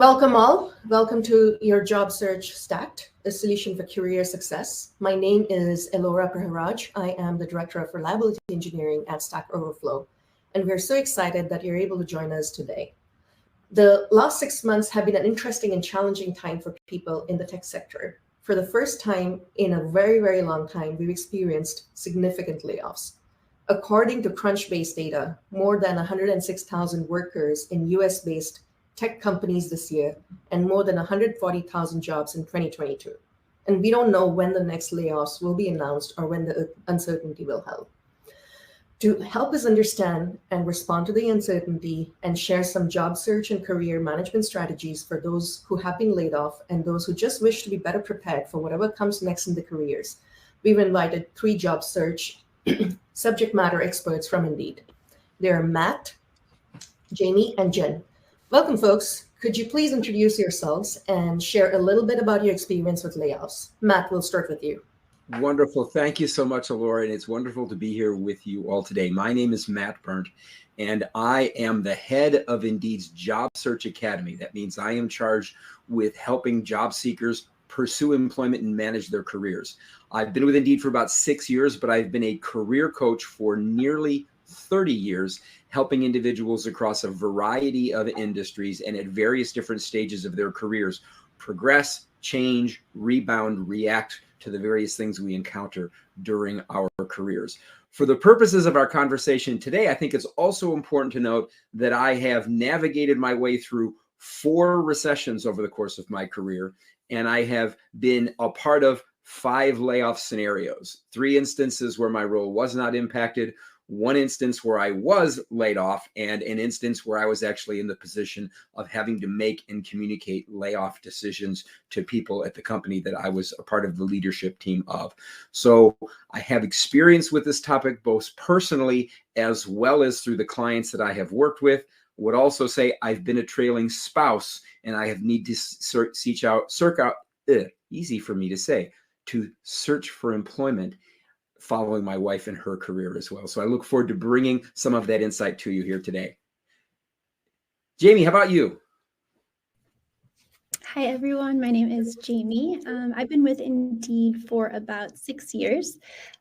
Welcome all. Welcome to your job search Stacked, a solution for career success. My name is Ellora Praharaj. I am the Director of Reliability Engineering at Stack Overflow, and we're so excited that you're able to join us today. The last 6 months have been an interesting and challenging time for people in the tech sector. For the first time in a very, very long time, we've experienced significant layoffs. According to Crunchbase data, more than 106,000 workers in US-based tech companies this year, and more than 140,000 jobs in 2022. And we don't know when the next layoffs will be announced or when the uncertainty will help. To help us understand and respond to the uncertainty and share some job search and career management strategies for those who have been laid off and those who just wish to be better prepared for whatever comes next in their careers, we've invited 3 job search subject matter experts from Indeed. They are Matt, Jamie, and Jenn. Welcome, folks. Could you please introduce yourselves and share a little bit about your experience with layoffs? Matt, we'll start with you. Wonderful. Thank you so much, Ellora, and it's wonderful to be here with you all today. My name is Matt Berndt, and I am the head of Indeed's Job Search Academy. That means I am charged with helping job seekers pursue employment and manage their careers. I've been with Indeed for about 6 years, but I've been a career coach for nearly 30 years, helping individuals across a variety of industries and at various different stages of their careers progress, change, rebound, react to the various things we encounter during our careers. For the purposes of our conversation today, I think it's also important to note that I have navigated my way through 4 recessions over the course of my career, and I have been a part of 5 layoff scenarios, 3 instances where my role was not impacted, 1 instance where I was laid off, and an instance where I was actually in the position of having to make and communicate layoff decisions to people at the company that I was a part of the leadership team of. So I have experience with this topic, both personally as well as through the clients that I have worked with. Would also say I've been a trailing spouse, and I have need to search for employment following my wife and her career as well. So I look forward to bringing some of that insight to you here today. Jamie, how about you? Hi, everyone. My name is Jamie. I've been with Indeed for about 6 years.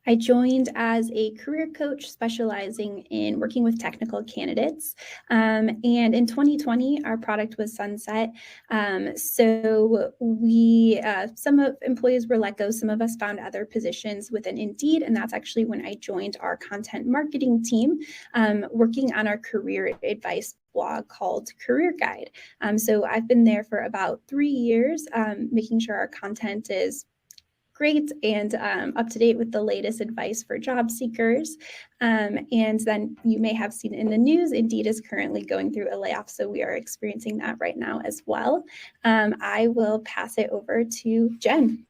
I joined as a career coach specializing in working with technical candidates. And in 2020, our product was sunset. So some of employees were let go. Some of us found other positions within Indeed. And that's actually when I joined our content marketing team, working on our career advice blog called Career Guide. So I've been there for about 3 years, making sure our content is great and up to date with the latest advice for job seekers. And then you may have seen in the news, Indeed is currently going through a layoff. So we are experiencing that right now as well. I will pass it over to Jenn.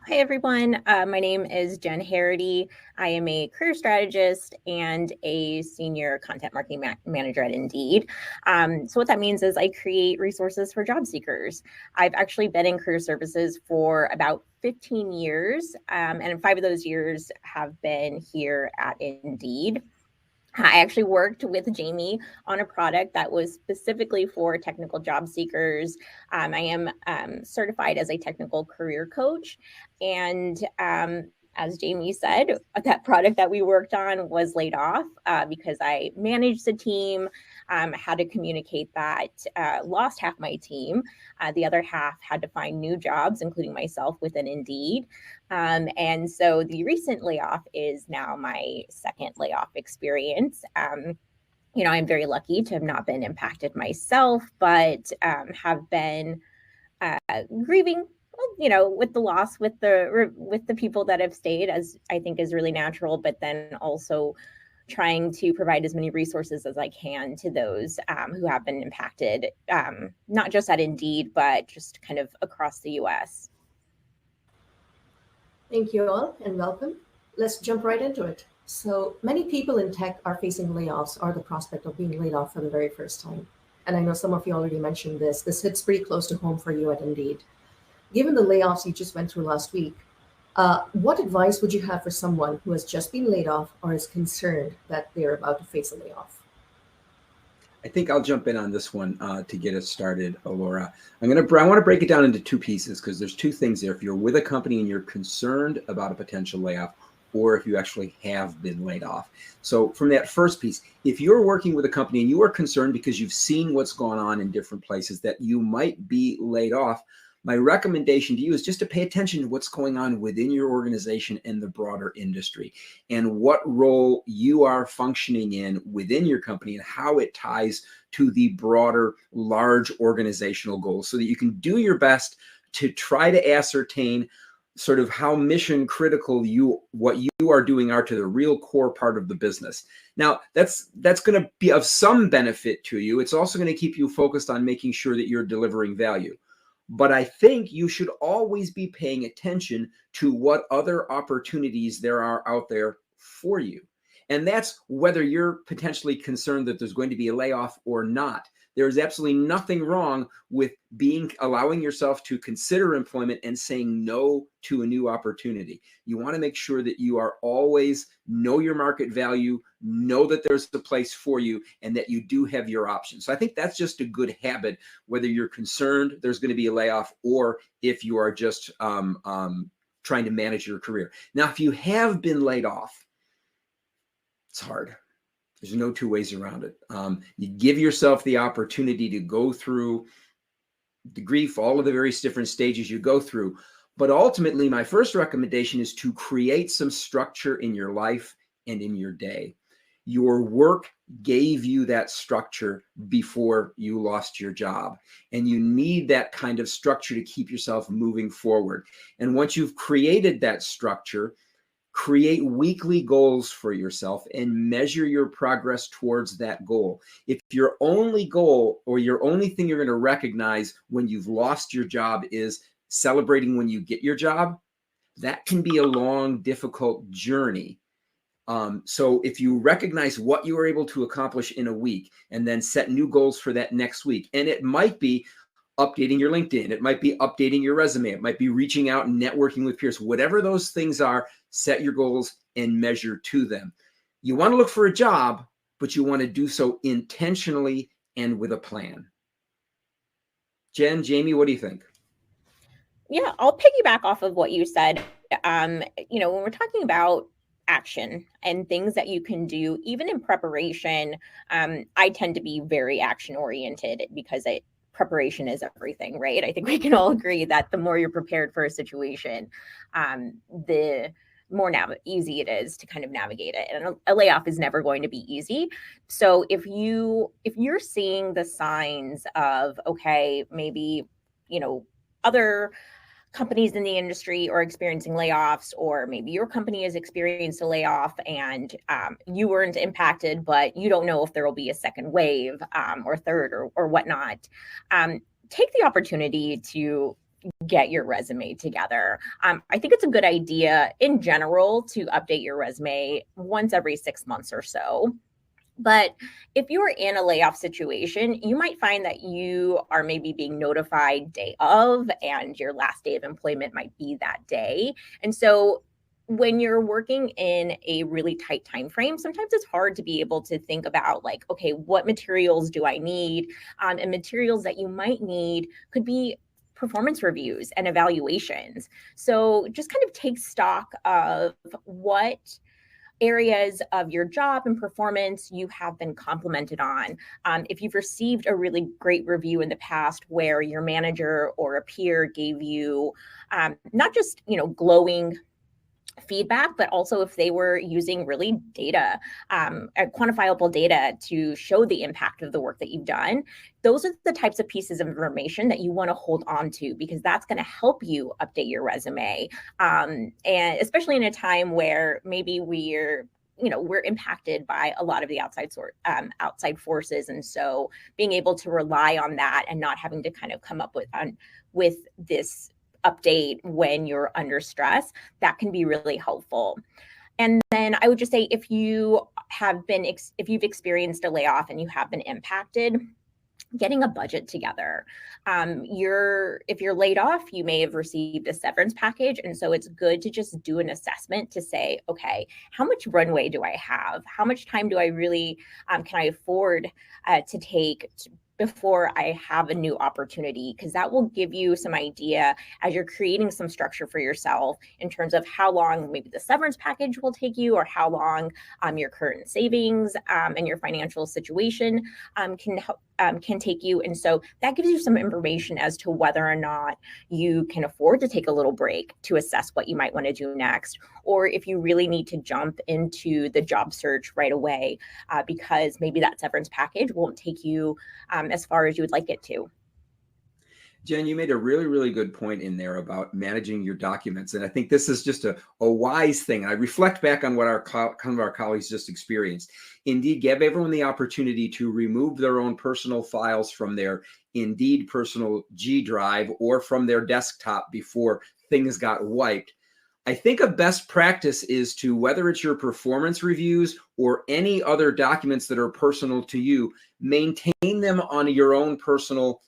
Hi, everyone. My name is Jenn Herrity. I am a career strategist and a senior content marketing manager at Indeed. So what that means is I create resources for job seekers. I've actually been in career services for about 15 years, and 5 of those years have been here at Indeed. I actually worked with Jamie on a product that was specifically for technical job seekers. I am certified as a technical career coach. And as Jamie said, that product that we worked on was laid off because I managed the team, had to communicate that, lost half my team. The other half had to find new jobs, including myself within Indeed. And so the recent layoff is now my second layoff experience. I'm very lucky to have not been impacted myself, but have been grieving, with the loss, with the people that have stayed, as I think is really natural, but then also trying to provide as many resources as I can to those who have been impacted, not just at Indeed, but just kind of across the US. Thank you all and welcome. Let's jump right into it. So many people in tech are facing layoffs or the prospect of being laid off for the very first time. And I know some of you already mentioned this. This hits pretty close to home for you at Indeed. Given the layoffs you just went through last week, what advice would you have for someone who has just been laid off or is concerned that they're about to face a layoff? I think I'll jump in on this one to get us started, Ellora. I want to break it down into two pieces because there's two things there. If you're with a company and you're concerned about a potential layoff, or if you actually have been laid off. So from that first piece, if you're working with a company and you are concerned because you've seen what's going on in different places that you might be laid off, my recommendation to you is just to pay attention to what's going on within your organization and the broader industry and what role you are functioning in within your company and how it ties to the broader, large organizational goals so that you can do your best to try to ascertain sort of how mission critical what you are doing are to the real core part of the business. Now, that's going to be of some benefit to you. It's also going to keep you focused on making sure that you're delivering value. But I think you should always be paying attention to what other opportunities there are out there for you. And that's whether you're potentially concerned that there's going to be a layoff or not. There is absolutely nothing wrong with allowing yourself to consider employment and saying no to a new opportunity. You want to make sure that you are always know your market value, know that there's a place for you, and that you do have your options. So I think that's just a good habit, whether you're concerned there's going to be a layoff or if you are just trying to manage your career. Now, if you have been laid off, it's hard. There's no two ways around it. You give yourself the opportunity to go through the grief, all of the various different stages you go through. But ultimately, my first recommendation is to create some structure in your life and in your day. Your work gave you that structure before you lost your job. And you need that kind of structure to keep yourself moving forward. And once you've created that structure, create weekly goals for yourself and measure your progress towards that goal. If your only goal or your only thing you're going to recognize when you've lost your job is celebrating when you get your job, that can be a long, difficult journey. So if you recognize what you were able to accomplish in a week and then set new goals for that next week, and it might be updating your LinkedIn, it might be updating your resume, it might be reaching out and networking with peers, whatever those things are, set your goals and measure to them. You want to look for a job, but you want to do so intentionally and with a plan. Jen, Jamie, what do you think? Yeah, I'll piggyback off of what you said. When we're talking about action and things that you can do, even in preparation, I tend to be very action oriented because preparation is everything, right? I think we can all agree that the more you're prepared for a situation, the more easy it is to kind of navigate it. And a layoff is never going to be easy. So if you're seeing the signs of, okay, maybe, other companies in the industry are experiencing layoffs, or maybe your company has experienced a layoff and you weren't impacted, but you don't know if there will be a second wave or third or whatnot. Take the opportunity to get your resume together. I think it's a good idea in general to update your resume once every 6 months or so. But if you're in a layoff situation, you might find that you are maybe being notified day of, and your last day of employment might be that day. And so when you're working in a really tight time frame, sometimes it's hard to be able to think about like, okay, what materials do I need? And materials that you might need could be performance reviews and evaluations. So just kind of take stock of what areas of your job and performance you have been complimented on. If you've received a really great review in the past where your manager or a peer gave you not just glowing feedback, but also if they were using really data, quantifiable data to show the impact of the work that you've done, those are the types of pieces of information that you want to hold on to, because that's going to help you update your resume. And especially in a time where maybe we're impacted by a lot of the outside forces. And so being able to rely on that and not having to kind of come up with this update when you're under stress, that can be really helpful. And then I would just say, if you've experienced a layoff and you have been impacted, getting a budget together. If you're laid off, you may have received a severance package. And so it's good to just do an assessment to say, okay, how much runway do I have? How much time do I really, can I afford to take before I have a new opportunity? Because that will give you some idea as you're creating some structure for yourself in terms of how long maybe the severance package will take you, or how long your current savings and your financial situation can take you. And so that gives you some information as to whether or not you can afford to take a little break to assess what you might want to do next, or if you really need to jump into the job search right away because maybe that severance package won't take you as far as you would like it to. Jenn, you made a really, really good point in there about managing your documents. And I think this is just a wise thing. I reflect back on what our colleagues just experienced. Indeed, give everyone the opportunity to remove their own personal files from their Indeed personal G drive or from their desktop before things got wiped. I think a best practice is to, whether it's your performance reviews or any other documents that are personal to you, maintain them on your own personal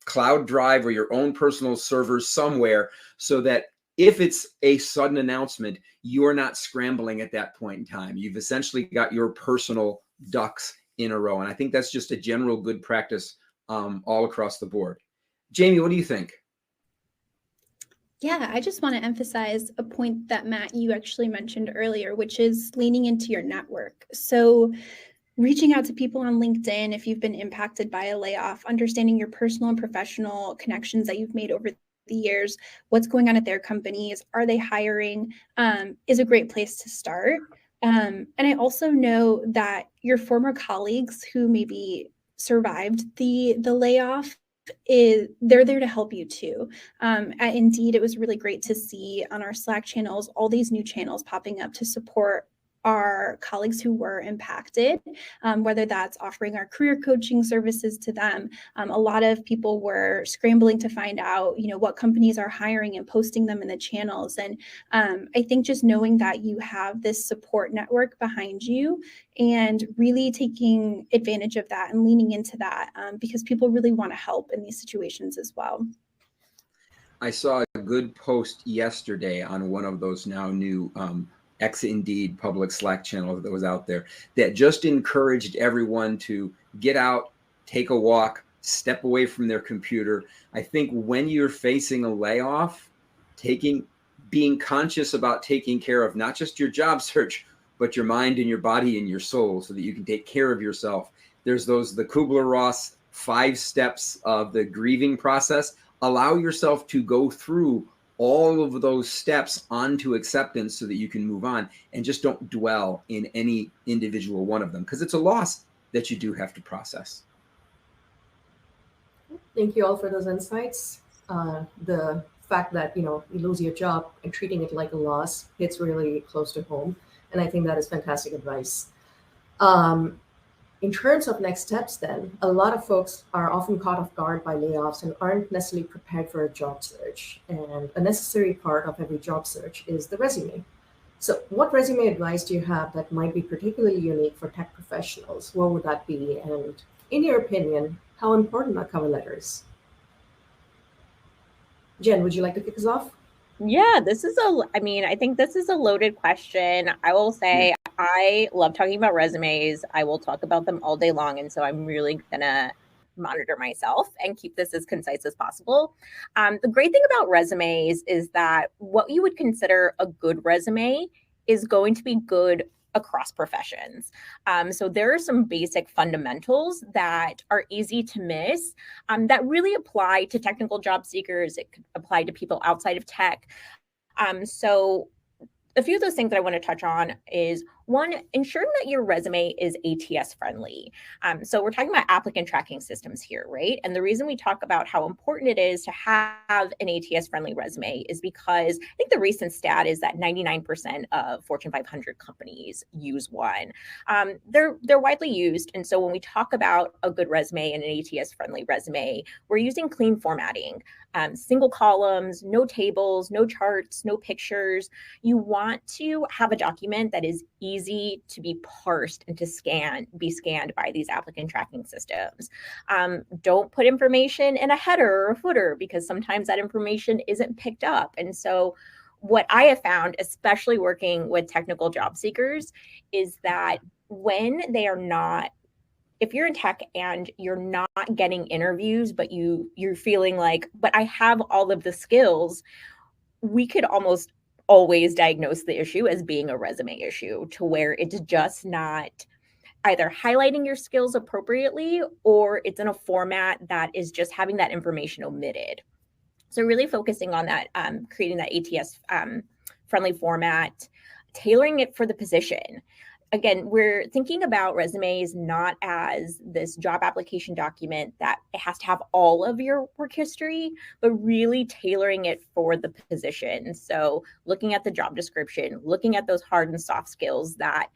cloud drive or your own personal servers somewhere, so that if it's a sudden announcement, you're not scrambling at that point in time. You've essentially got your personal ducks in a row. And I think that's just a general good practice all across the board. Jamie, what do you think? Yeah, I just want to emphasize a point that Matt, you actually mentioned earlier, which is leaning into your network. So reaching out to people on LinkedIn if you've been impacted by a layoff, understanding your personal and professional connections that you've made over the years, what's going on at their companies, are they hiring, is a great place to start. And I also know that your former colleagues who maybe survived the layoff, they're there to help you too. At Indeed, it was really great to see on our Slack channels all these new channels popping up to support our colleagues who were impacted, whether that's offering our career coaching services to them. A lot of people were scrambling to find out, what companies are hiring and posting them in the channels. And I think just knowing that you have this support network behind you and really taking advantage of that and leaning into that because people really want to help in these situations as well. I saw a good post yesterday on one of those now new Indeed public Slack channel that was out there that just encouraged everyone to get out, take a walk, step away from their computer. I think when you're facing a layoff, being conscious about taking care of not just your job search, but your mind and your body and your soul, so that you can take care of yourself. There's the Kubler-Ross 5 steps of the grieving process. Allow yourself to go through all of those steps onto acceptance so that you can move on, and just don't dwell in any individual one of them, because it's a loss that you do have to process. Thank you all for those insights. The fact that, you lose your job and treating it like a loss hits really close to home. And I think that is fantastic advice. In terms of next steps, then, a lot of folks are often caught off guard by layoffs and aren't necessarily prepared for a job search. And a necessary part of every job search is the resume. So what resume advice do you have that might be particularly unique for tech professionals? What would that be? And in your opinion, how important are cover letters? Jenn, would you like to kick us off? Yeah, I think this is a loaded question. I will say I love talking about resumes. I will talk about them all day long. And so I'm really going to monitor myself and keep this as concise as possible. The great thing about resumes is that what you would consider a good resume is going to be good across professions. So there are some basic fundamentals that are easy to miss that really apply to technical job seekers. It could apply to people outside of tech. So a few of those things that I want to touch on is, one, ensuring that your resume is ATS friendly. So we're talking about applicant tracking systems here, right? And the reason we talk about how important it is to have an ATS friendly resume is because I think the recent stat is that 99% of Fortune 500 companies use one. They're widely used. And so when we talk about a good resume and an ATS friendly resume, we're using clean formatting. Single columns, no tables, no charts, no pictures. You want to have a document that is easy to be parsed and to be scanned by these applicant tracking systems. Don't put information in a header or a footer, because sometimes that information isn't picked up. And so what I have found, especially working with technical job seekers, is that when they are not, if you're in tech and you're not getting interviews, but you're feeling like, but I have all of the skills, we could almost always diagnose the issue as being a resume issue, to where it's just not either highlighting your skills appropriately, or it's in a format that is just having that information omitted. So really focusing on that, creating that ATS friendly format, tailoring it for the position. Again, we're thinking about resumes not as this job application document that it has to have all of your work history, but really tailoring it for the position. So looking at the job description, looking at those hard and soft skills that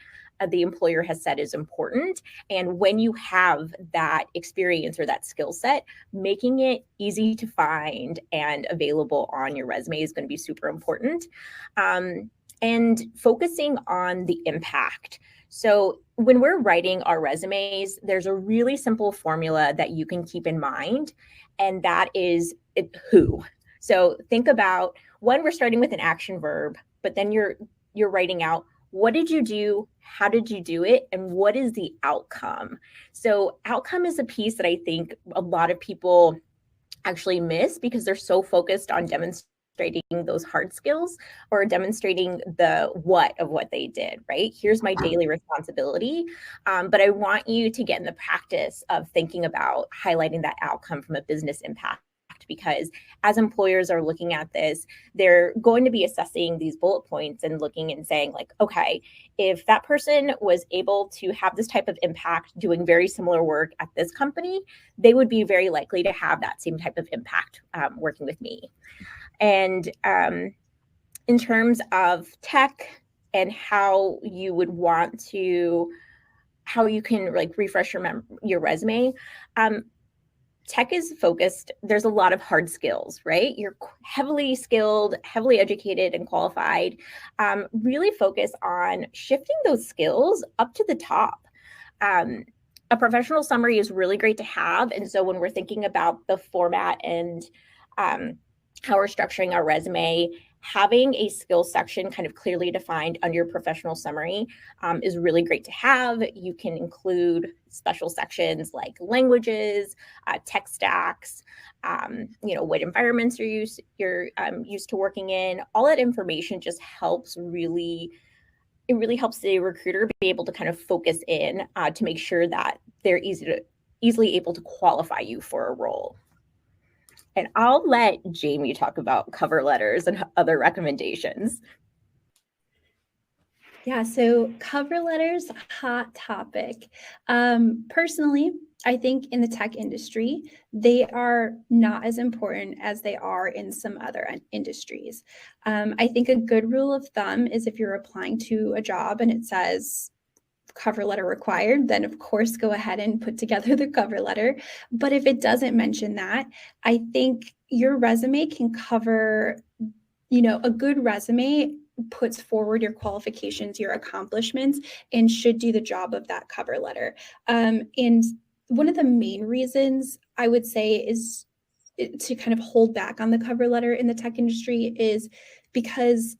the employer has said is important. And when you have that experience or that skill set, making it easy to find and available on your resume is going to be super important. And focusing on the impact. So when we're writing our resumes, there's a really simple formula that you can keep in mind, and that is who. So think about when we're starting with an action verb, but then you're writing out, what did you do? How did you do it? And what is the outcome? So outcome is a piece that I think a lot of people actually miss, because they're so focused on demonstrating those hard skills or demonstrating the what of what they did, right? Here's my daily responsibility. But I want you to get in the practice of thinking about highlighting that outcome from a business impact, because as employers are looking at this, they're going to be assessing these bullet points and looking and saying like, okay, if that person was able to have this type of impact doing very similar work at this company, they would be very likely to have that same type of impact working with me. And in terms of tech and how you would want to, how you can like refresh your resume, tech is focused. There's a lot of hard skills, right? You're heavily skilled, heavily educated and qualified. Really focus on shifting those skills up to the top. A professional summary is really great to have. And so when we're thinking about the format and how we're structuring our resume, having a skills section kind of clearly defined under your professional summary is really great to have. You can include special sections like languages, tech stacks, what environments you're used to working in. All that information just helps it really helps the recruiter be able to kind of focus in to make sure that they're easily able to qualify you for a role. And I'll let Jamie talk about cover letters and other recommendations. Yeah, so cover letters, hot topic. Personally, I think in the tech industry, they are not as important as they are in some other industries. I think a good rule of thumb is if you're applying to a job and it says cover letter required, then of course go ahead and put together the cover letter. But if it doesn't mention that, I think your resume can cover, a good resume puts forward your qualifications, your accomplishments, and should do the job of that cover letter. And one of the main reasons I would say is to kind of hold back on the cover letter in the tech industry is because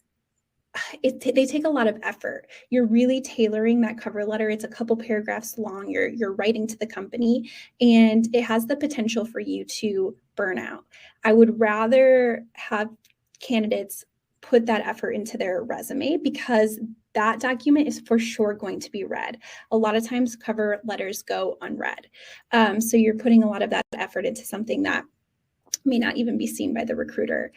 they take a lot of effort. You're really tailoring that cover letter. It's a couple paragraphs long. You're writing to the company, and it has the potential for you to burn out. I would rather have candidates put that effort into their resume, because that document is for sure going to be read. A lot of times cover letters go unread. So you're putting a lot of that effort into something that may not even be seen by the recruiter,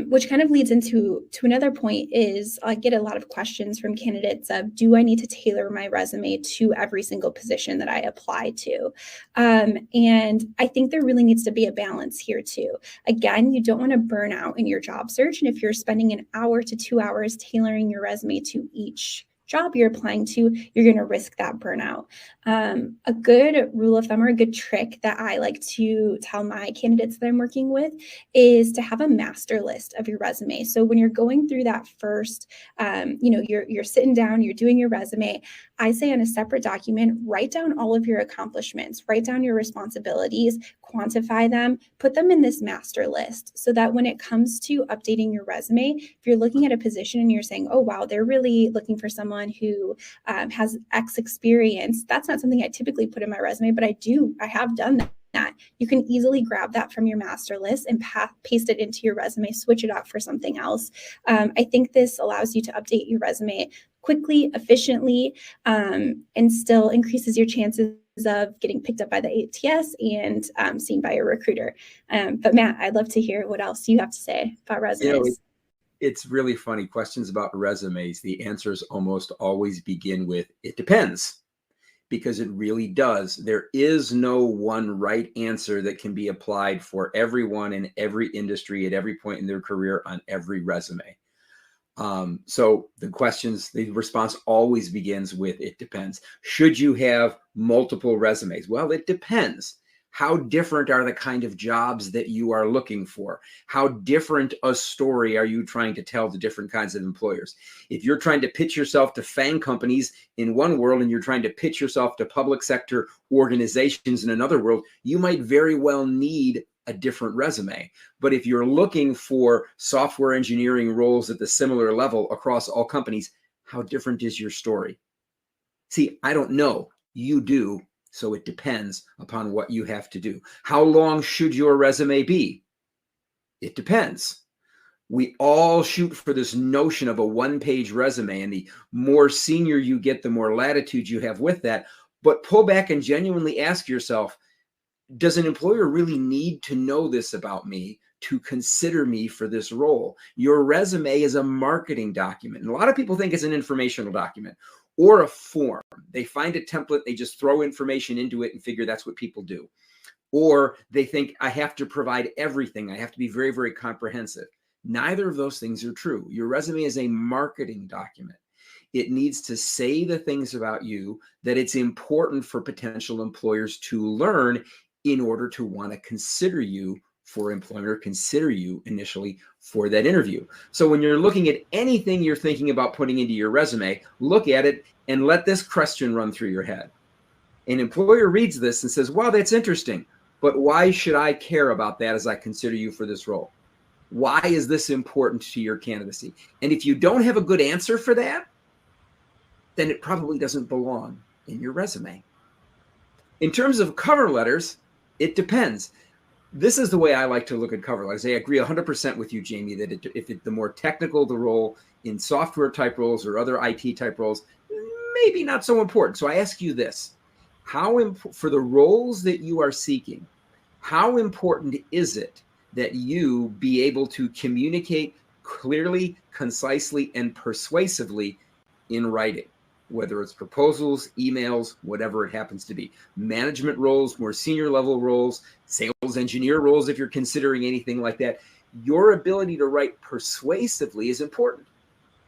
which kind of leads into another point is I get a lot of questions from candidates of, do I need to tailor my resume to every single position that I apply to? And I think there really needs to be a balance here too. Again, you don't want to burn out in your job search. And if you're spending an hour to 2 hours tailoring your resume to each job you're applying to, you're going to risk that burnout. A good rule of thumb or a good trick that I like to tell my candidates that I'm working with is to have a master list of your resume. So when you're going through that first, you're sitting down, you're doing your resume, I say on a separate document, write down all of your accomplishments, write down your responsibilities, quantify them, put them in this master list so that when it comes to updating your resume, if you're looking at a position and you're saying, oh, wow, they're really looking for someone who has X experience, that's not something I typically put in my resume, but I have done that. You can easily grab that from your master list and paste it into your resume, switch it out for something else. I think this allows you to update your resume quickly, efficiently, and still increases your chances of getting picked up by the ATS and seen by a recruiter. But Matt, I'd love to hear what else you have to say about resumes. It's really funny. Questions about resumes, the answers almost always begin with, it depends. Because it really does. There is no one right answer that can be applied for everyone in every industry at every point in their career on every resume. So the response always begins with, it depends. Should you have multiple resumes? Well, it depends. How different are the kind of jobs that you are looking for? How different a story are you trying to tell to different kinds of employers? If you're trying to pitch yourself to FANG companies in one world and you're trying to pitch yourself to public sector organizations in another world, you might very well need a different resume. But if you're looking for software engineering roles at the similar level across all companies, how different is your story? See, I don't know. You do. So it depends upon what you have to do. How long should your resume be? It depends. We all shoot for this notion of a one-page resume, and the more senior you get, the more latitude you have with that. But pull back and genuinely ask yourself, does an employer really need to know this about me to consider me for this role? Your resume is a marketing document. And a lot of people think it's an informational document or a form. They find a template, they just throw information into it and figure that's what people do. Or they think, I have to provide everything. I have to be very, very comprehensive. Neither of those things are true. Your resume is a marketing document. It needs to say the things about you that it's important for potential employers to learn in order to want to consider you for employment or consider you initially for that interview. So when you're looking at anything you're thinking about putting into your resume, look at it and let this question run through your head. An employer reads this and says, wow, that's interesting, but why should I care about that as I consider you for this role? Why is this important to your candidacy? And if you don't have a good answer for that, then it probably doesn't belong in your resume. In terms of cover letters, it depends. This is the way I like to look at cover letters. I agree 100% with you, Jamie, that the more technical the role in software type roles or other IT type roles, maybe not so important. So I ask you this, for the roles that you are seeking, how important is it that you be able to communicate clearly, concisely, and persuasively in writing? Whether it's proposals, emails, whatever it happens to be. Management roles, more senior level roles, sales engineer roles, if you're considering anything like that, your ability to write persuasively is important.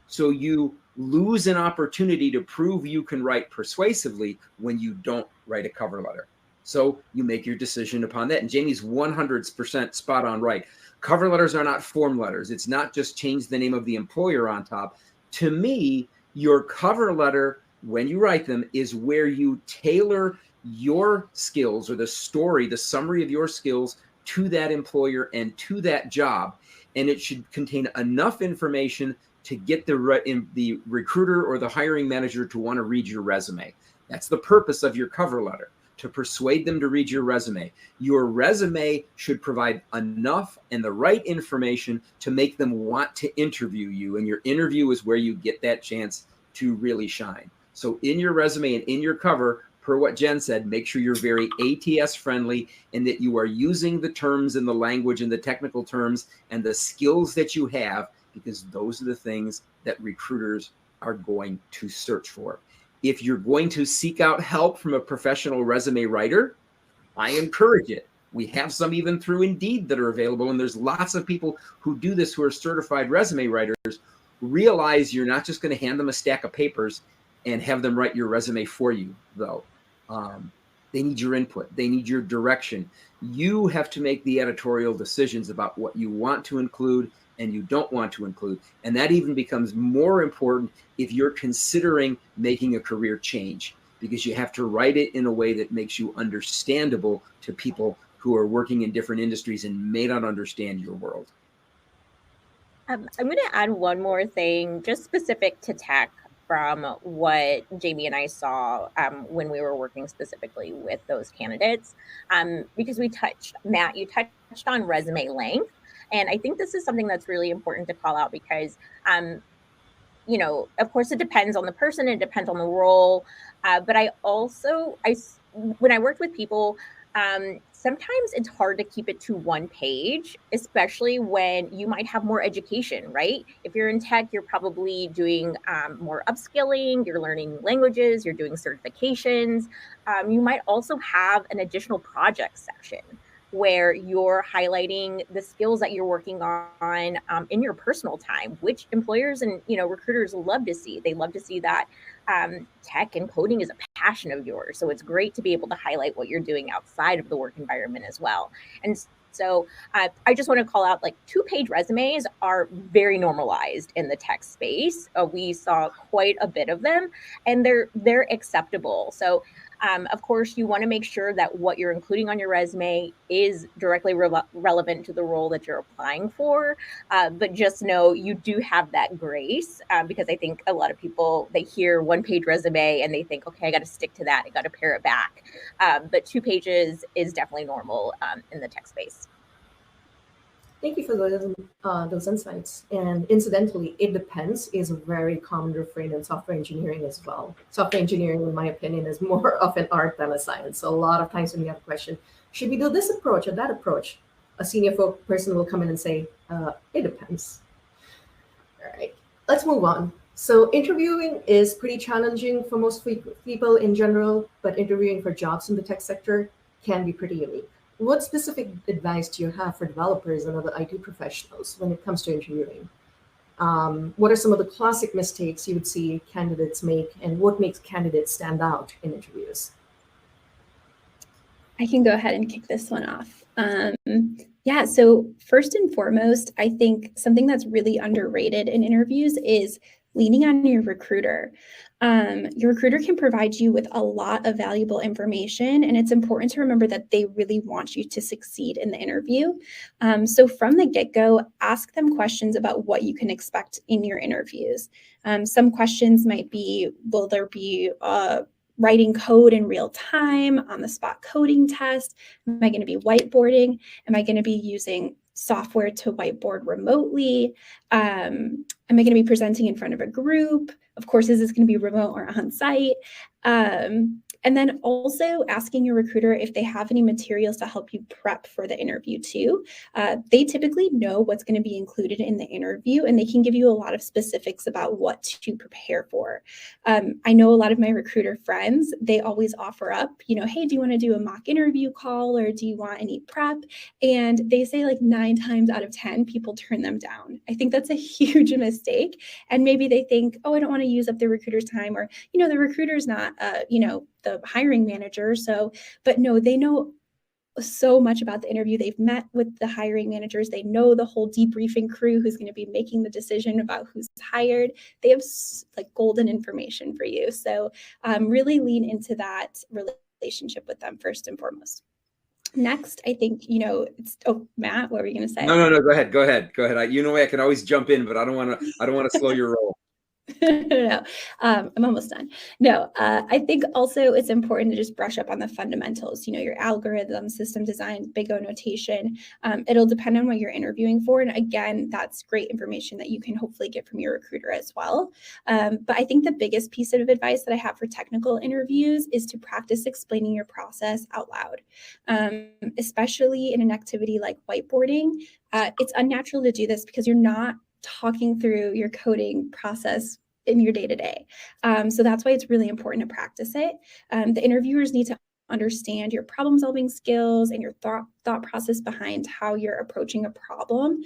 So you lose an opportunity to prove you can write persuasively when you don't write a cover letter. So you make your decision upon that. And Jamie's 100% spot on right. Cover letters are not form letters. It's not just change the name of the employer on top. To me, your cover letter, when you write them, is where you tailor your skills or the story, the summary of your skills to that employer and to that job. And it should contain enough information to get the recruiter or the hiring manager to want to read your resume. That's the purpose of your cover letter, to persuade them to read your resume. Your resume should provide enough and the right information to make them want to interview you. And your interview is where you get that chance to really shine. So in your resume and in your cover, per what Jenn said, make sure you're very ATS friendly and that you are using the terms and the language and the technical terms and the skills that you have, because those are the things that recruiters are going to search for. If you're going to seek out help from a professional resume writer, I encourage it. We have some even through Indeed that are available, and there's lots of people who do this who are certified resume writers. Realize you're not just going to hand them a stack of papers and have them write your resume for you, though. They need your input. They need your direction. You have to make the editorial decisions about what you want to include and you don't want to include. And that even becomes more important if you're considering making a career change, because you have to write it in a way that makes you understandable to people who are working in different industries and may not understand your world. I'm going to add one more thing, just specific to tech, from what Jamie and I saw when we were working specifically with those candidates, because Matt, you touched on resume length. And I think this is something that's really important to call out because, you know, of course, it depends on the person, it depends on the role. But when I worked with people, sometimes it's hard to keep it to one page, especially when you might have more education, right? If you're in tech, you're probably doing more upskilling, you're learning languages, you're doing certifications. You might also have an additional project section where you're highlighting the skills that you're working on in your personal time, which employers and recruiters love to see. They love to see that tech and coding is a passion of yours. So it's great to be able to highlight what you're doing outside of the work environment as well. And so I just want to call out, like, 2-page resumes are very normalized in the tech space. We saw quite a bit of them, and they're acceptable. So of course, you want to make sure that what you're including on your resume is directly relevant to the role that you're applying for. But just know you do have that grace, because I think a lot of people, they hear 1-page resume and they think, okay, I got to stick to that. I got to pare it back. But 2 pages is definitely normal in the tech space. Thank you for those insights. And incidentally, it depends is a very common refrain in software engineering as well. Software engineering, in my opinion, is more of an art than a science. So a lot of times when you have a question, should we do this approach or that approach? A senior person will come in and say, it depends. All right, let's move on. So interviewing is pretty challenging for most people in general, but interviewing for jobs in the tech sector can be pretty unique. What specific advice do you have for developers and other IT professionals when it comes to interviewing? What are some of the classic mistakes you would see candidates make, and what makes candidates stand out in interviews? I can go ahead and kick this one off. So first and foremost, I think something that's really underrated in interviews is leaning on your recruiter. Your recruiter can provide you with a lot of valuable information, and it's important to remember that they really want you to succeed in the interview. So from the get-go, ask them questions about what you can expect in your interviews. Some questions might be, will there be writing code in real time, on-the-spot coding test? Am I going to be whiteboarding? Am I going to be using software to whiteboard remotely? Am I going to be presenting in front of a group? Of course, is this going to be remote or on-site? And then also asking your recruiter if they have any materials to help you prep for the interview too. They typically know what's going to be included in the interview, and they can give you a lot of specifics about what to prepare for. I know a lot of my recruiter friends, they always offer up, hey, do you want to do a mock interview call, or do you want any prep? And they say like 9 times out of 10, people turn them down. I think that's a huge mistake. And maybe they think, oh, I don't want to use up the recruiter's time, or, the recruiter's not, the hiring manager. But no, they know so much about the interview. They've met with the hiring managers. They know the whole debriefing crew who's going to be making the decision about who's hired. They have like golden information for you. So really lean into that relationship with them first and foremost. Next, I think, Matt, what were you going to say? No. Go ahead. I can always jump in, but I don't want to slow your roll. No, I'm almost done. No, I think also it's important to just brush up on the fundamentals, your algorithm, system design, big O notation. It'll depend on what you're interviewing for. And again, that's great information that you can hopefully get from your recruiter as well. But I think the biggest piece of advice that I have for technical interviews is to practice explaining your process out loud, especially in an activity like whiteboarding. It's unnatural to do this because you're not talking through your coding process in your day-to-day. So that's why it's really important to practice it. The interviewers need to understand your problem solving skills and your thought process behind how you're approaching a problem.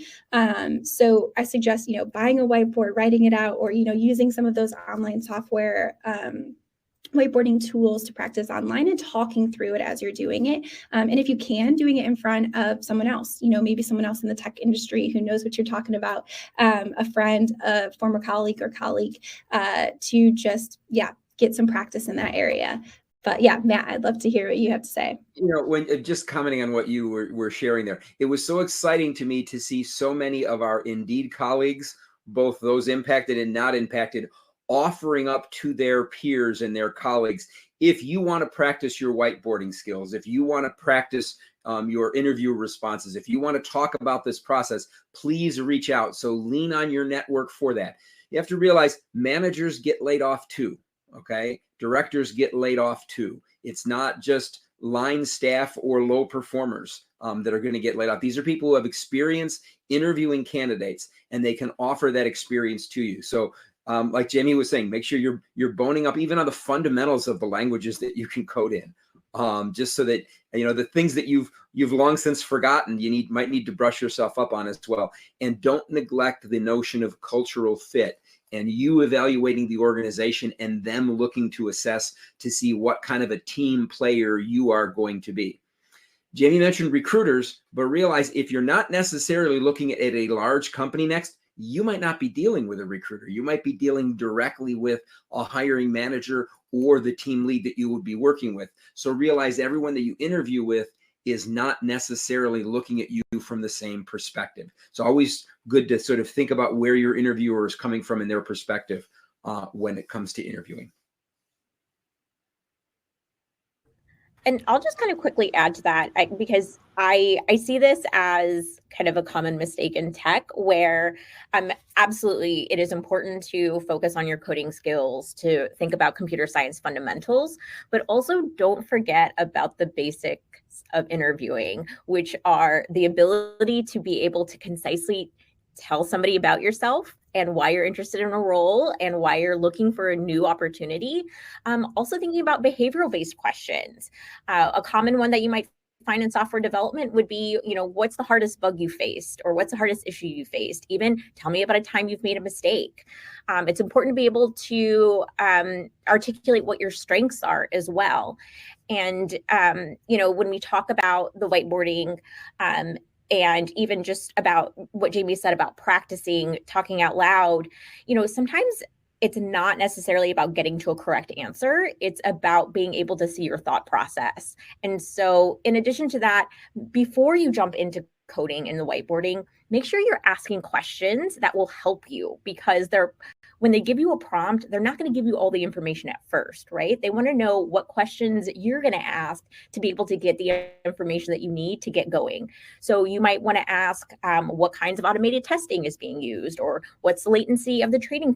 So I suggest, buying a whiteboard, writing it out, or, using some of those online software whiteboarding tools to practice online and talking through it as you're doing it. And if you can, doing it in front of someone else, maybe someone else in the tech industry who knows what you're talking about, a friend, a former colleague or colleague, to just, get some practice in that area. But yeah, Matt, I'd love to hear what you have to say. When just commenting on what you were sharing there, it was so exciting to me to see so many of our Indeed colleagues, both those impacted and not impacted, offering up to their peers and their colleagues, if you want to practice your whiteboarding skills, if you want to practice your interview responses, if you want to talk about this process, please reach out. So lean on your network for that. You have to realize managers get laid off too. Okay. Directors get laid off too. It's not just line staff or low performers that are going to get laid off. These are people who have experience interviewing candidates, and they can offer that experience to you. So like Jamie was saying, make sure you're boning up even on the fundamentals of the languages that you can code in, just so that, the things that you've long since forgotten, might need to brush yourself up on as well. And don't neglect the notion of cultural fit, and you evaluating the organization and them looking to assess to see what kind of a team player you are going to be. Jamie mentioned recruiters, but realize if you're not necessarily looking at a large company next, you might not be dealing with a recruiter. You might be dealing directly with a hiring manager or the team lead that you would be working with. So realize everyone that you interview with is not necessarily looking at you from the same perspective. So always good to sort of think about where your interviewer is coming from in their perspective when it comes to interviewing. And I'll just kind of quickly add to that, because I see this as kind of a common mistake in tech, where absolutely it is important to focus on your coding skills, to think about computer science fundamentals, but also don't forget about the basics of interviewing, which are the ability to be able to concisely tell somebody about yourself and why you're interested in a role and why you're looking for a new opportunity. Also thinking about behavioral-based questions. A common one that you might find in software development would be, what's the hardest bug you faced, or what's the hardest issue you faced? Even tell me about a time you've made a mistake. It's important to be able to articulate what your strengths are as well. And, when we talk about the whiteboarding, and even just about what Jamie said about practicing talking out loud, sometimes it's not necessarily about getting to a correct answer. It's about being able to see your thought process. And so in addition to that, before you jump into coding and the whiteboarding, make sure you're asking questions that will help you, because when they give you a prompt, they're not going to give you all the information at first, right? They want to know what questions you're going to ask to be able to get the information that you need to get going. So you might want to ask what kinds of automated testing is being used, or what's the latency of the trading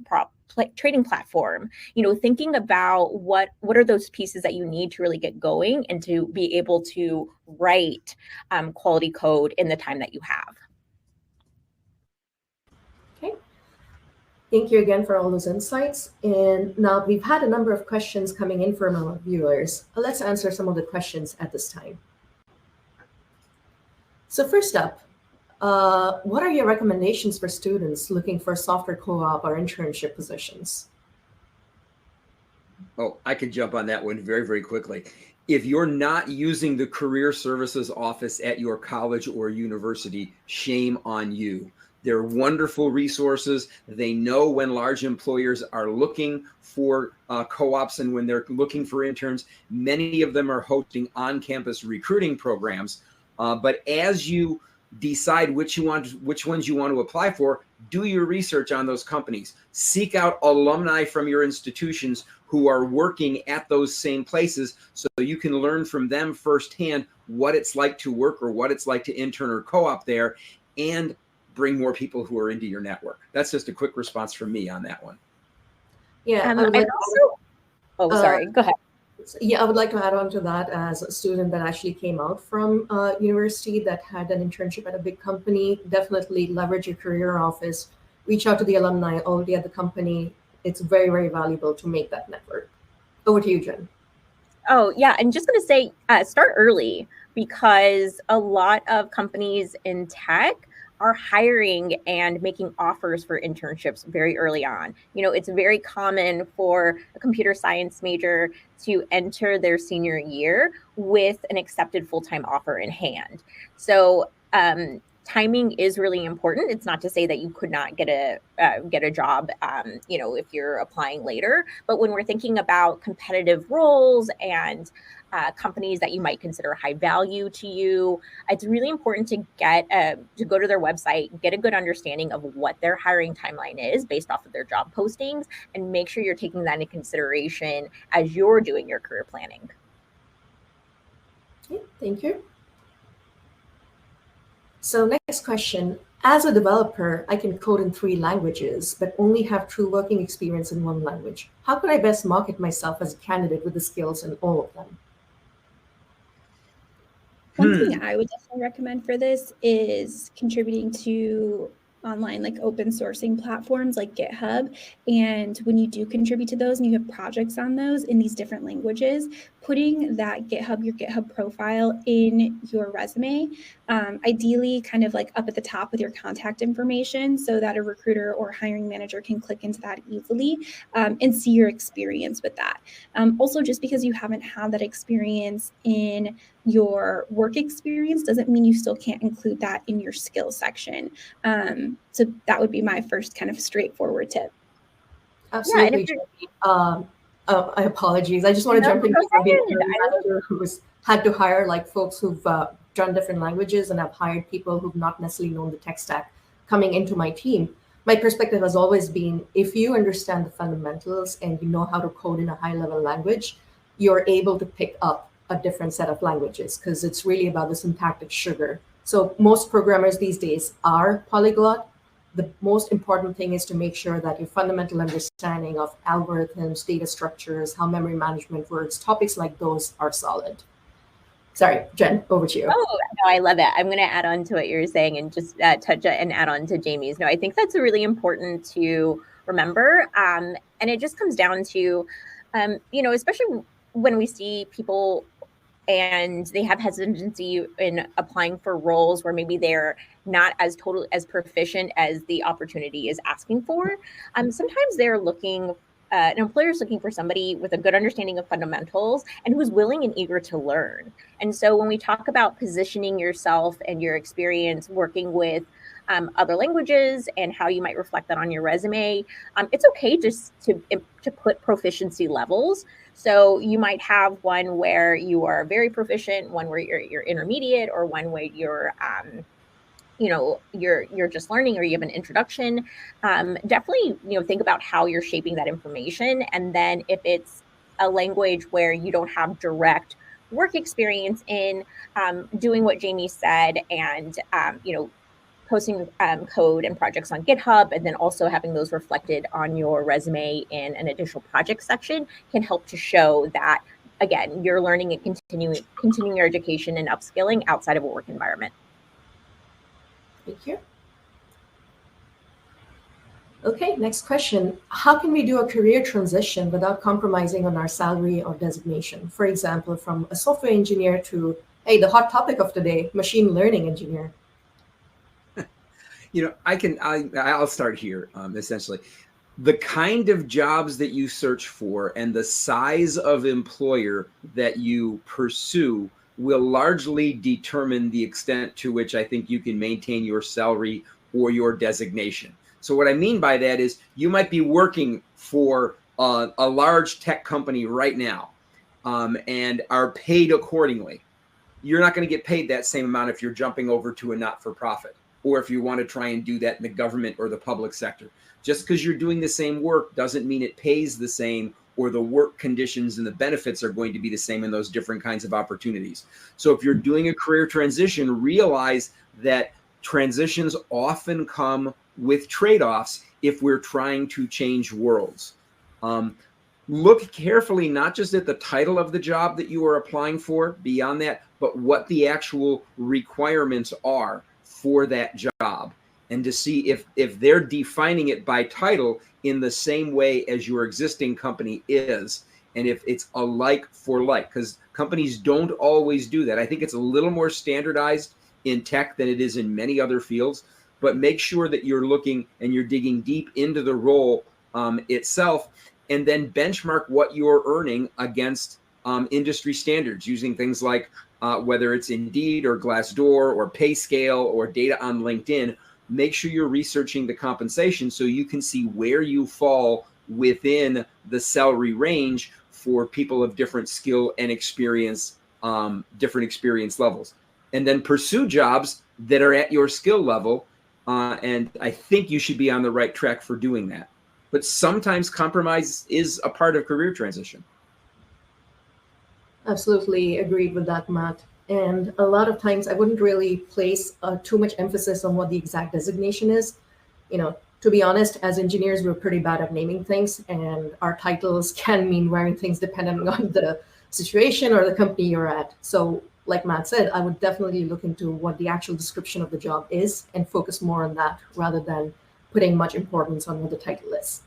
platform. Thinking about what are those pieces that you need to really get going and to be able to write quality code in the time that you have. Okay. Thank you again for all those insights. And now we've had a number of questions coming in from our viewers. Let's answer some of the questions at this time. So first up, what are your recommendations for students looking for software co-op or internship positions? Oh, I could jump on that one very, very quickly. If you're not using the career services office at your college or university, shame on you. They're wonderful resources. They know when large employers are looking for co-ops and when they're looking for interns. Many of them are hosting on-campus recruiting programs. But as you decide which ones you want to apply for, do your research on those companies. Seek out alumni from your institutions who are working at those same places so you can learn from them firsthand what it's like to work or what it's like to intern or co-op there, and bring more people who are into your network. That's just a quick response from me on that one. Yeah, sorry, go ahead. Yeah, I would like to add on to that as a student that actually came out from university that had an internship at a big company. Definitely leverage your career office, reach out to the alumni already at the company. It's very, very valuable to make that network. Over to you, Jen. Oh, yeah. And just going to say, start early, because a lot of companies in tech are hiring and making offers for internships very early on. It's very common for a computer science major to enter their senior year with an accepted full-time offer in hand. So, timing is really important. It's not to say that you could not get a job, if you're applying later. But when we're thinking about competitive roles and companies that you might consider high value to you, it's really important to go to their website, get a good understanding of what their hiring timeline is based off of their job postings, and make sure you're taking that into consideration as you're doing your career planning. Okay, thank you. So next question. As a developer, I can code in 3 languages, but only have true working experience in 1 language. How could I best market myself as a candidate with the skills in all of them? One thing I would definitely recommend for this is contributing to online like open sourcing platforms like GitHub. And when you do contribute to those and you have projects on those in these different languages, putting that your GitHub profile in your resume, ideally kind of like up at the top with your contact information so that a recruiter or hiring manager can click into that easily and see your experience with that. Also, just because you haven't had that experience in your work experience doesn't mean you still can't include that in your skills section. So that would be my first kind of straightforward tip. Absolutely. I apologies. I just want to jump in from being a manager who's had to hire like folks who've done different languages, and I've hired people who've not necessarily known the tech stack coming into my team. My perspective has always been, if you understand the fundamentals and you know how to code in a high level language, you're able to pick up a different set of languages, because it's really about the syntactic sugar. So most programmers these days are polyglot. The most important thing is to make sure that your fundamental understanding of algorithms, data structures, how memory management works, topics like those are solid. Sorry, Jen, over to you. Oh, no, I love it. I'm going to add on to what you're saying and just touch and add on to Jamie's. No, I think that's really important to remember. And it just comes down to, especially when we see people and they have hesitancy in applying for roles where maybe they're not as proficient as the opportunity is asking for. Sometimes they're looking, an employer is looking for somebody with a good understanding of fundamentals and who's willing and eager to learn. And so when we talk about positioning yourself and your experience working with other languages and how you might reflect that on your resume, it's okay just to put proficiency levels. So you might have one where you are very proficient, one where you're intermediate, or one where you're you're just learning, or you have an introduction. Definitely, think about how you're shaping that information. And then if it's a language where you don't have direct work experience in, doing what Jamie said, and posting code and projects on GitHub, and then also having those reflected on your resume in an additional project section can help to show that, again, you're learning and continuing your education and upskilling outside of a work environment. Thank you. Okay, next question. How can we do a career transition without compromising on our salary or designation? For example, from a software engineer to, hey, the hot topic of today, machine learning engineer. I'll start here, essentially. The kind of jobs that you search for and the size of employer that you pursue will largely determine the extent to which I think you can maintain your salary or your designation. So what I mean by that is you might be working for a large tech company right now and are paid accordingly. You're not going to get paid that same amount if you're jumping over to a not-for-profit, or if you want to try and do that in the government or the public sector. Just because you're doing the same work doesn't mean it pays the same, or the work conditions and the benefits are going to be the same in those different kinds of opportunities. So if you're doing a career transition, realize that transitions often come with trade-offs if we're trying to change worlds. Look carefully, not just at the title of the job that you are applying for, beyond that, but what the actual requirements are for that job, and to see if they're defining it by title in the same way as your existing company is. and if it's a like for like, because companies don't always do that. I think it's a little more standardized in tech than it is in many other fields, but make sure that you're looking and you're digging deep into the role itself, and then benchmark what you're earning against industry standards using things like whether it's Indeed or Glassdoor or PayScale or data on LinkedIn. Make sure you're researching the compensation so you can see where you fall within the salary range for people of different skill and experience, different experience levels. And then pursue jobs that are at your skill level. And I think you should be on the right track for doing that. But sometimes compromise is a part of career transition. Absolutely agreed with that, Matt. And a lot of times I wouldn't really place too much emphasis on what the exact designation is. To be honest, as engineers, we're pretty bad at naming things, and our titles can mean varying things depending on the situation or the company you're at. So like Matt said, I would definitely look into what the actual description of the job is and focus more on that rather than putting much importance on what the title is.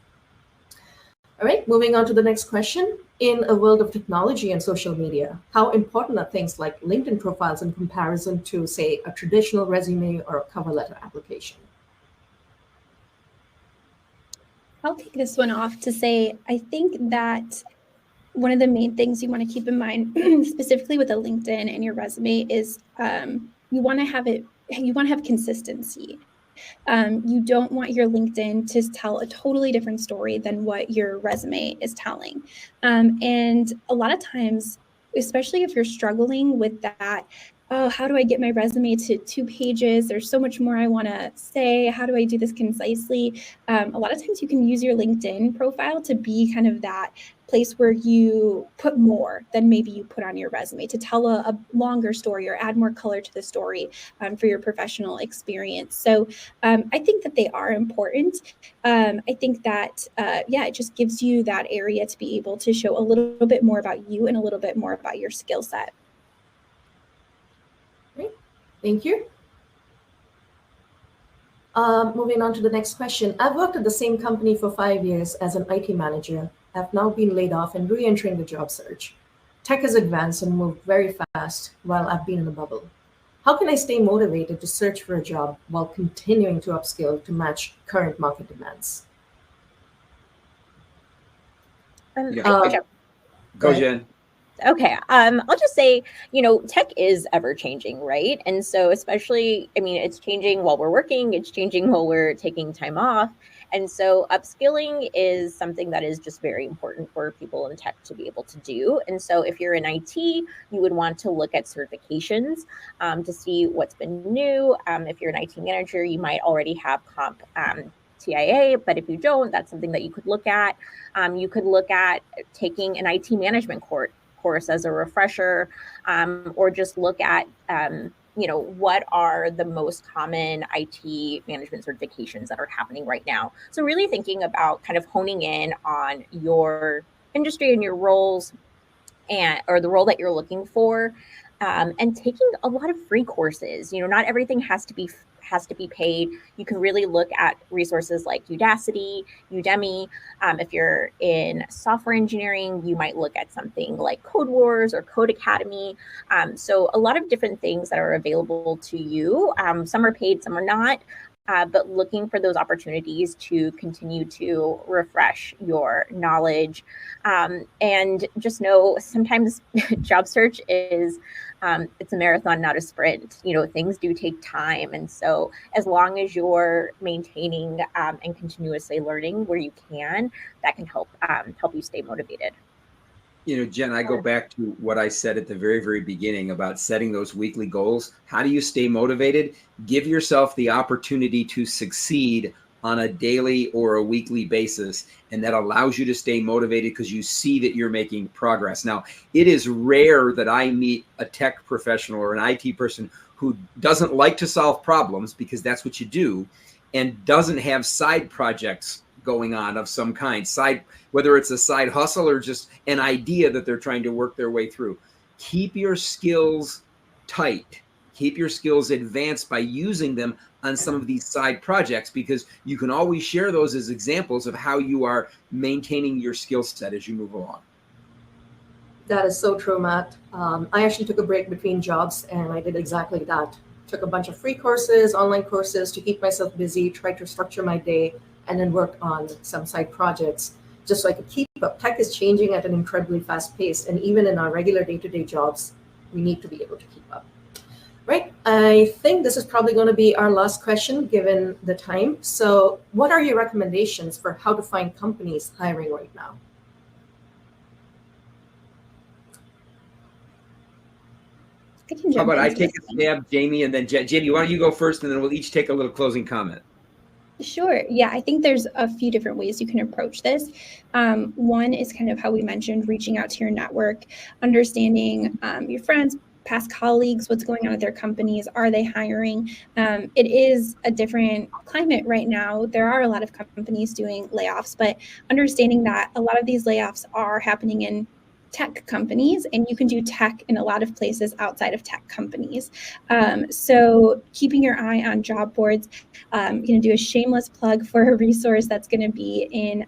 All right, moving on to the next question. In a world of technology and social media, how important are things like LinkedIn profiles in comparison to, say, a traditional resume or a cover letter application? I'll take this one off to say, I think that one of the main things you want to keep in mind, specifically with a LinkedIn and your resume, is you want to have consistency. You don't want your LinkedIn to tell a totally different story than what your resume is telling. And a lot of times, especially if you're struggling with that, oh, how do I get my resume to 2 pages? There's so much more I want to say. How do I do this concisely? A lot of times you can use your LinkedIn profile to be kind of that place where you put more than maybe you put on your resume to tell a longer story or add more color to the story for your professional experience. So I think that they are important. I think that, it just gives you that area to be able to show a little bit more about you and a little bit more about your skill set. Great, thank you. Moving on to the next question. I've worked at the same company for 5 years as an IT manager. I've now been laid off and re-entering the job search. Tech has advanced and moved very fast while I've been in a bubble. How can I stay motivated to search for a job while continuing to upskill to match current market demands? Go, Jen. Okay. I'll just say, tech is ever changing, right? And so especially, it's changing while we're working, it's changing while we're taking time off. And so upskilling is something that is just very important for people in tech to be able to do. And so if you're in IT, you would want to look at certifications to see what's been new. If you're an IT manager, you might already have comp TIA, but if you don't, that's something that you could look at. You could look at taking an IT management course as a refresher, or just look at what are the most common IT management certifications that are happening right now. So really thinking about kind of honing in on your industry and your roles or the role that you're looking for, and taking a lot of free courses. Not everything has to be paid. You can really look at resources like Udacity, Udemy. If you're in software engineering, you might look at something like Code Wars or Code Academy. So a lot of different things that are available to you. Some are paid, some are not. But looking for those opportunities to continue to refresh your knowledge. And just know sometimes job search is, it's a marathon, not a sprint. Things do take time. And so as long as you're maintaining and continuously learning where you can, that can help you stay motivated. Jen, I go back to what I said at the very, very beginning about setting those weekly goals. How do you stay motivated? Give yourself the opportunity to succeed on a daily or a weekly basis. And that allows you to stay motivated because you see that you're making progress. Now, it is rare that I meet a tech professional or an IT person who doesn't like to solve problems, because that's what you do, and doesn't have side projects going on of some kind, whether it's a side hustle or just an idea that they're trying to work their way through. Keep your skills tight. Keep your skills advanced by using them on some of these side projects, because you can always share those as examples of how you are maintaining your skill set as you move along. That is so true, Matt. I actually took a break between jobs and I did exactly that. Took a bunch of free courses, online courses to keep myself busy, tried to structure my day, and then worked on some side projects just so I could keep up. Tech is changing at an incredibly fast pace, and even in our regular day-to-day jobs, we need to be able to keep up. Right, I think this is probably going to be our last question given the time. So what are your recommendations for how to find companies hiring right now? How about I take a stab, Jamie, and then Jamie, why don't you go first, and then we'll each take a little closing comment. Sure. Yeah, I think there's a few different ways you can approach this. One is kind of how we mentioned, reaching out to your network, understanding your friends, past colleagues, what's going on at their companies. Are they hiring? It is a different climate right now. There are a lot of companies doing layoffs, but understanding that a lot of these layoffs are happening in tech companies, and you can do tech in a lot of places outside of tech companies. So keeping your eye on job boards, going to do a shameless plug for a resource that's going to be in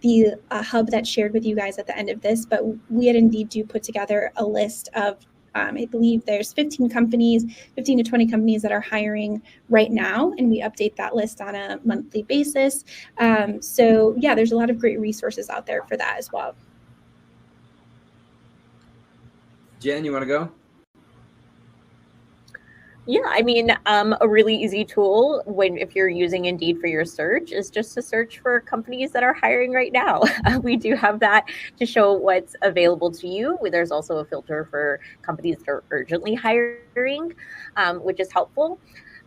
the hub that's shared with you guys at the end of this, but we at Indeed do put together a list of I believe there's 15 to 20 companies that are hiring right now, and we update that list on a monthly basis. So yeah, there's a lot of great resources out there for that as well. Jen, you want to go? Yeah, I mean, a really easy tool if you're using Indeed for your search is just to search for companies that are hiring right now. We do have that to show what's available to you. There's also a filter for companies that are urgently hiring, which is helpful.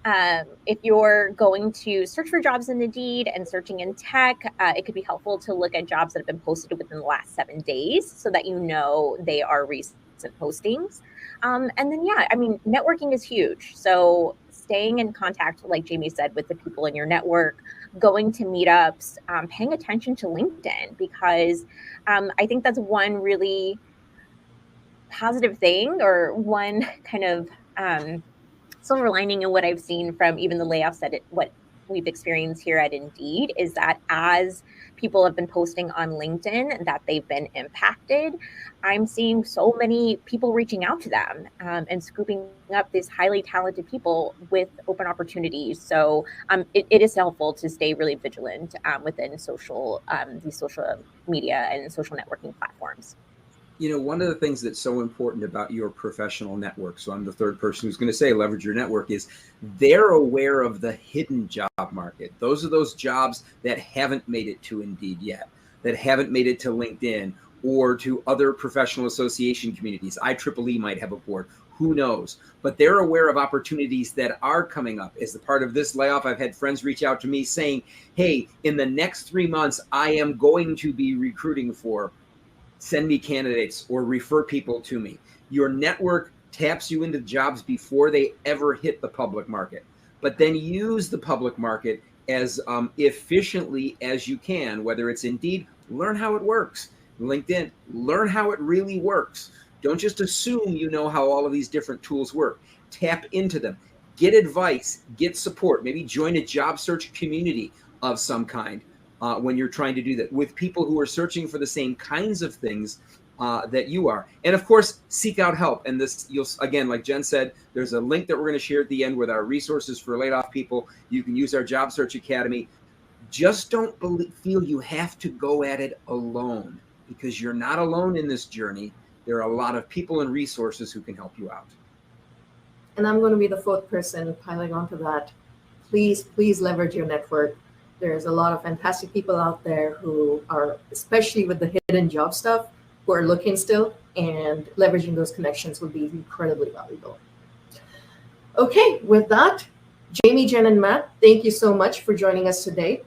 If you're going to search for jobs in Indeed and searching in tech, it could be helpful to look at jobs that have been posted within the last 7 days so that you know they are recent postings. And then, yeah, I mean, networking is huge. So staying in contact, like Jamie said, with the people in your network, going to meetups, paying attention to LinkedIn, because I think that's one really positive thing, or one kind of silver lining in what I've seen from even the layoffs what we've experienced here at Indeed is that as people have been posting on LinkedIn that they've been impacted, I'm seeing so many people reaching out to them and scooping up these highly talented people with open opportunities. So it is helpful to stay really vigilant within these social media and social networking platforms. You know, one of the things that's so important about your professional network, so I'm the third person who's going to say leverage your network, is they're aware of the hidden job market. Those are those jobs that haven't made it to Indeed yet, that haven't made it to LinkedIn or to other professional association communities. IEEE might have a board, who knows? But they're aware of opportunities that are coming up. As a part of this layoff, I've had friends reach out to me saying, hey, in the next 3 months, I am going to be recruiting for, send me candidates or refer people to me. Your network taps you into jobs before they ever hit the public market, but then use the public market as efficiently as you can, whether it's Indeed, learn how it works. LinkedIn, learn how it really works. Don't just assume you know how all of these different tools work. Tap into them, get advice, get support, maybe join a job search community of some kind. When you're trying to do that with people who are searching for the same kinds of things that you are. And of course, seek out help. And this, you'll, again, like Jen said, there's a link that we're going to share at the end with our resources for laid off people. You can use our Job Search Academy. Just don't feel you have to go at it alone, because you're not alone in this journey. There are a lot of people and resources who can help you out. And I'm going to be the fourth person piling onto that. Please leverage your network. There's a lot of fantastic people out there who are, especially with the hidden job stuff, who are looking still, and leveraging those connections would be incredibly valuable. Okay, with that, Jamie, Jen, and Matt, thank you so much for joining us today.